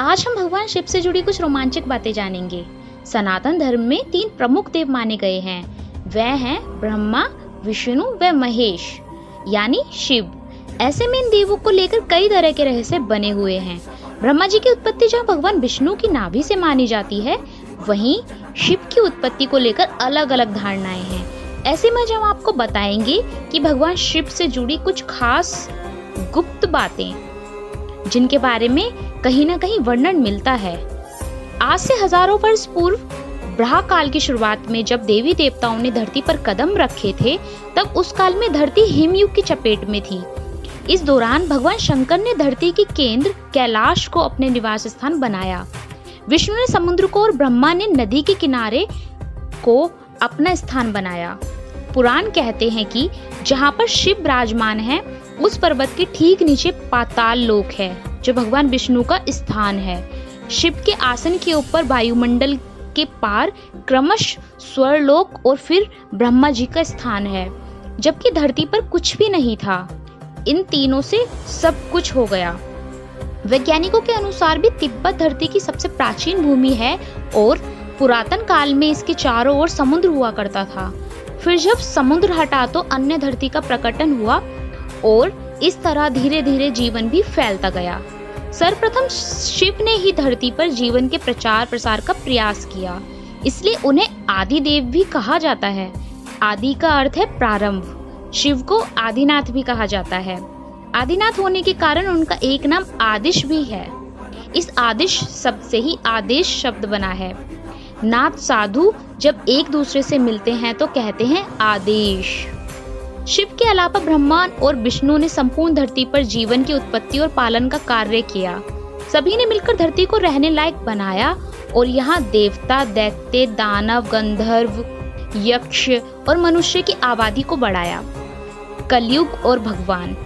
आज हम भगवान शिव से जुड़ी कुछ रोमांचक बातें जानेंगे। सनातन धर्म में 3 प्रमुख देव माने गए हैं। वह हैं ब्रह्मा, विष्णु व महेश यानी शिव। ऐसे में इन देवों को लेकर कई तरह के रहस्य बने हुए हैं। ब्रह्मा जी की उत्पत्ति जहाँ भगवान विष्णु की नाभि से मानी जाती है, वहीं शिव की उत्पत्ति को लेकर अलग अलग धारणाएं हैं। ऐसे में हम आपको बताएंगे कि भगवान शिव से जुड़ी कुछ खास गुप्त बातें, जिनके बारे में कहीं ना कहीं वर्णन मिलता है। आज से हजारों वर्ष पूर्व ब्रहा काल की शुरुआत में जब देवी देवताओं ने धरती पर कदम रखे थे, तब उस काल में धरती हिमयुग की चपेट में थी। इस दौरान भगवान शंकर ने धरती के केंद्र कैलाश को अपने निवास स्थान बनाया। विष्णु ने समुद्र को और ब्रह्मा ने नदी के किनारे को अपना स्थान बनाया। पुराण कहते हैं कि जहाँ पर शिव विराजमान है, उस पर्वत के ठीक नीचे पाताल लोक है, जो भगवान विष्णु का स्थान है। शिव के आसन के ऊपर वायुमंडल के पार क्रमश स्वर्लोक और फिर ब्रह्मा जी का स्थान है, जबकि धरती पर कुछ भी नहीं था। इन तीनों से सब कुछ हो गया। वैज्ञानिकों के अनुसार भी तिब्बत धरती की सबसे प्राचीन भूमि है और पुरातन काल में इसके चारों ओर समुद्र हुआ करता था। फिर जब समुद्र हटा तो अन्य धरती का प्रकटन हुआ और इस तरह धीरे धीरे जीवन भी फैलता गया। सर्वप्रथम शिव ने ही धरती पर जीवन के प्रचार प्रसार का प्रयास किया, इसलिए उन्हें आदि देव भी कहा जाता है। आदि का अर्थ है प्रारंभ। शिव को आदिनाथ भी कहा जाता है। आदिनाथ होने के कारण उनका एक नाम आदिश भी है। इस आदिश शब्द से ही आदेश शब्द बना है। नाथ साधु जब एक दूसरे से मिलते हैं तो कहते हैं आदेश। शिव के अलावा ब्रह्मा और विष्णु ने संपूर्ण धरती पर जीवन की उत्पत्ति और पालन का कार्य किया। सभी ने मिलकर धरती को रहने लायक बनाया और यहाँ देवता, दैत्य, दानव, गंधर्व, यक्ष और मनुष्य की आबादी को बढ़ाया। कलयुग और भगवान।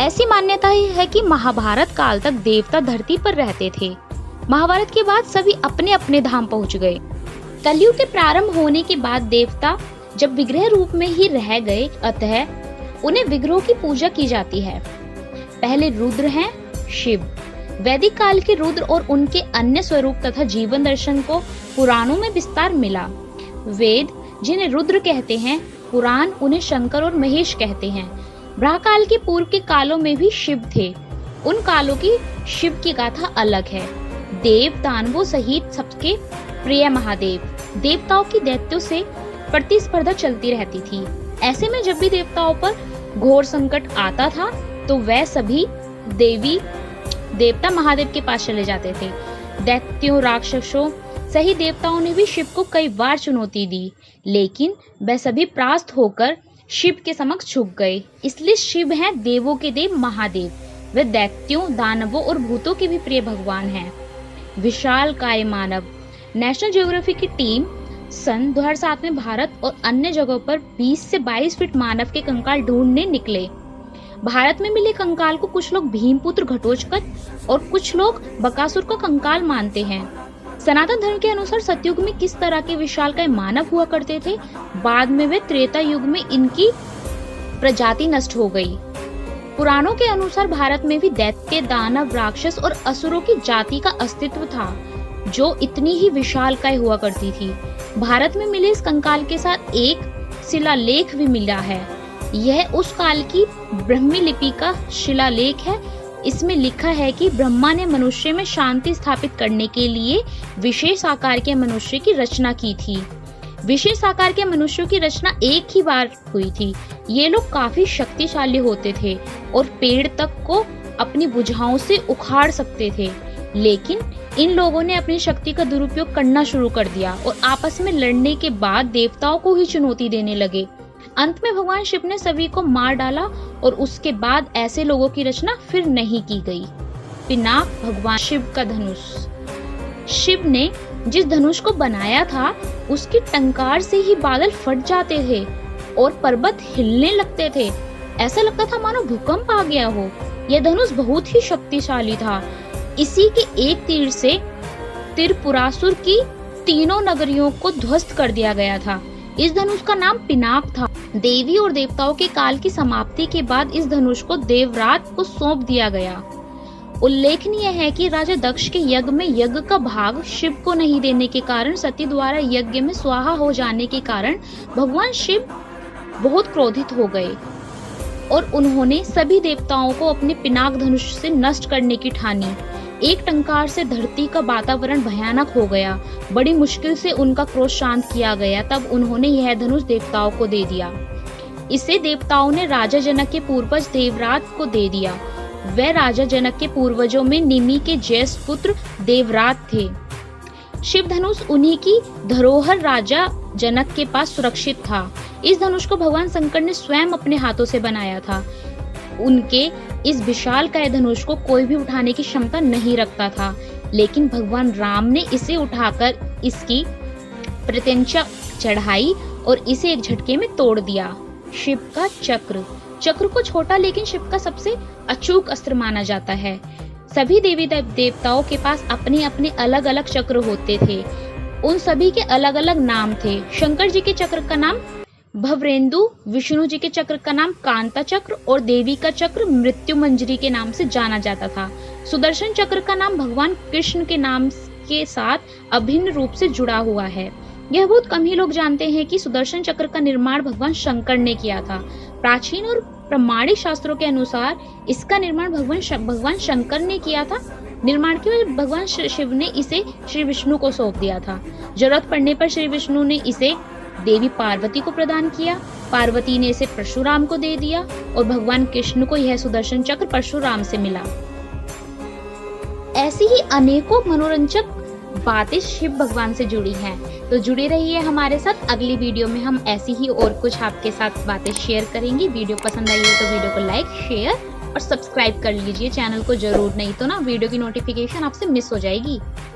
ऐसी मान्यता है कि महाभारत काल तक देवता धरती पर रहते थे। महाभारत के बाद सभी अपने अपने धाम पहुंच गए। कलयुग के प्रारंभ होने के बाद देवता जब विग्रह रूप में ही रह गए, अतः उन्हें विग्रहों की पूजा की जाती है। पहले रुद्र हैं शिव। वैदिक काल के रुद्र और उनके अन्य स्वरूप तथा जीवन दर्शन को पुराणों में विस्तार मिला। वेद जिन्हें रुद्र कहते हैं, पुराण उन्हें शंकर और महेश कहते हैं। ब्रहा काल के पूर्व के कालों में भी शिव थे। उन कालों की शिव की गाथा अलग है। देव दानवों सहित सबके प्रिय महादेव। देवताओं की दैत्यों से प्रतिस्पर्धा चलती रहती थी। ऐसे में जब भी देवताओं पर घोर संकट आता था, तो वह सभी देवी देवता महादेव के पास चले जाते थे। दैत्यों, राक्षसों सही देवताओं ने भी शिव को कई बार चुनौती दी, लेकिन वह सभी परास्त होकर शिव के समक्ष झुक गए। इसलिए शिव हैं देवों के देव महादेव। वे दैत्यों, दानवों और भूतों के भी प्रिय भगवान हैं। विशालकाय मानव। नेशनल ज्योग्राफी की टीम सन 2007 में भारत और अन्य जगहों पर 20 से 22 फीट मानव के कंकाल ढूंढने निकले। भारत में मिले कंकाल को कुछ लोग भीमपुत्र घटोत्कच और कुछ लोग बकासुर का कंकाल मानते हैं। सनातन धर्म के अनुसार सतयुग में किस तरह के विशालकाय मानव हुआ करते थे, बाद में वे त्रेता युग में इनकी प्रजाति नष्ट हो गई। पुराणों के अनुसार भारत में भी दैत्य, दानव, राक्षस और असुरों की जाति का अस्तित्व था, जो इतनी ही विशालकाय हुआ करती थी। भारत में मिले इस कंकाल के साथ एक शिलालेख भी मिला है। यह उस काल की ब्राह्मी लिपि का शिलालेख है। इसमें लिखा है कि ब्रह्मा ने मनुष्य में शांति स्थापित करने के लिए विशेष आकार के मनुष्य की रचना की थी। विशेष आकार के मनुष्यों की रचना एक ही बार हुई थी। ये लोग काफी शक्तिशाली होते थे और पेड़ तक को अपनी भुजाओं से उखाड़ सकते थे, लेकिन इन लोगों ने अपनी शक्ति का दुरुपयोग करना शुरू कर दिया और आपस में लड़ने के बाद देवताओं को ही चुनौती देने लगे। अंत में भगवान शिव ने सभी को मार डाला और उसके बाद ऐसे लोगों की रचना फिर नहीं की गई। पिनाक भगवान शिव का धनुष। शिव ने जिस धनुष को बनाया था, उसकी टंकार से ही बादल फट जाते थे और पर्वत हिलने लगते थे। ऐसा लगता था मानो भूकंप आ गया हो। यह धनुष बहुत ही शक्तिशाली था। इसी के एक तीर से त्रिपुरासुर की तीनों नगरियों को ध्वस्त कर दिया गया था। इस धनुष का नाम पिनाक था। देवी और देवताओं के काल की समाप्ति के बाद इस धनुष को देवरात को सौंप दिया गया। उल्लेखनीय है कि राजा दक्ष के यज्ञ में यज्ञ का भाग शिव को नहीं देने के कारण सती द्वारा यज्ञ में स्वाहा हो जाने के कारण भगवान शिव बहुत क्रोधित हो गए और उन्होंने सभी देवताओं को अपने पिनाक धनुष से नष्ट करने की ठानी। एक टंकार से धरती का वातावरण भयानक हो गया। बड़ी मुश्किल से उनका क्रोध शांत किया गया। तब उन्होंने यह धनुष देवताओं को दे दिया। इसे देवताओं ने राजा जनक के पूर्वज देवरात को दे दिया। वह राजा जनक के पूर्वजों में निमि के ज्येष्ठ पुत्र देवरात थे। शिव धनुष उन्हीं की धरोहर राजा जनक के पास सुरक्षित था। इस धनुष को भगवान शंकर ने स्वयं अपने हाथों से बनाया था। उनके इस विशालकाय धनुष को कोई भी उठाने की क्षमता नहीं रखता था, लेकिन भगवान राम ने इसे उठाकर इसकी प्रत्यंचा चढ़ाई और इसे एक झटके में तोड़ दिया। शिव का चक्र। चक्र को छोटा लेकिन शिव का सबसे अचूक अस्त्र माना जाता है। सभी देवी देवताओं के पास अपने अपने अलग अलग चक्र होते थे। उन सभी के अलग अलग नाम थे। शंकर जी के चक्र का नाम भवरेंदु, विष्णु जी के चक्र का नाम कांता चक्र और देवी का चक्र मृत्यु मंजरी के नाम से जाना जाता था। सुदर्शन चक्र का नाम भगवान कृष्ण के नाम के साथ अभिन्न रूप से जुड़ा हुआ है। यह बहुत कम ही लोग जानते हैं कि सुदर्शन चक्र का निर्माण भगवान शंकर ने किया था। प्राचीन और प्रामाणिक शास्त्रों के अनुसार इसका निर्माण भगवान शंकर ने किया था। निर्माण के बाद भगवान शिव ने इसे श्री विष्णु को सौंप दिया था। जरूरत पड़ने पर श्री विष्णु ने इसे देवी पार्वती को प्रदान किया। पार्वती ने इसे परशुराम को दे दिया और भगवान कृष्ण को यह सुदर्शन चक्र परशुराम से मिला। ऐसी ही अनेकों मनोरंजक बातें शिव भगवान से जुड़ी हैं। तो जुड़े रहिए हमारे साथ। अगली वीडियो में हम ऐसी ही और कुछ आपके साथ बातें शेयर करेंगे। वीडियो पसंद आई हो तो वीडियो को लाइक, शेयर और सब्सक्राइब कर लीजिए चैनल को जरूर, नहीं तो ना वीडियो की नोटिफिकेशन आपसे मिस हो जाएगी।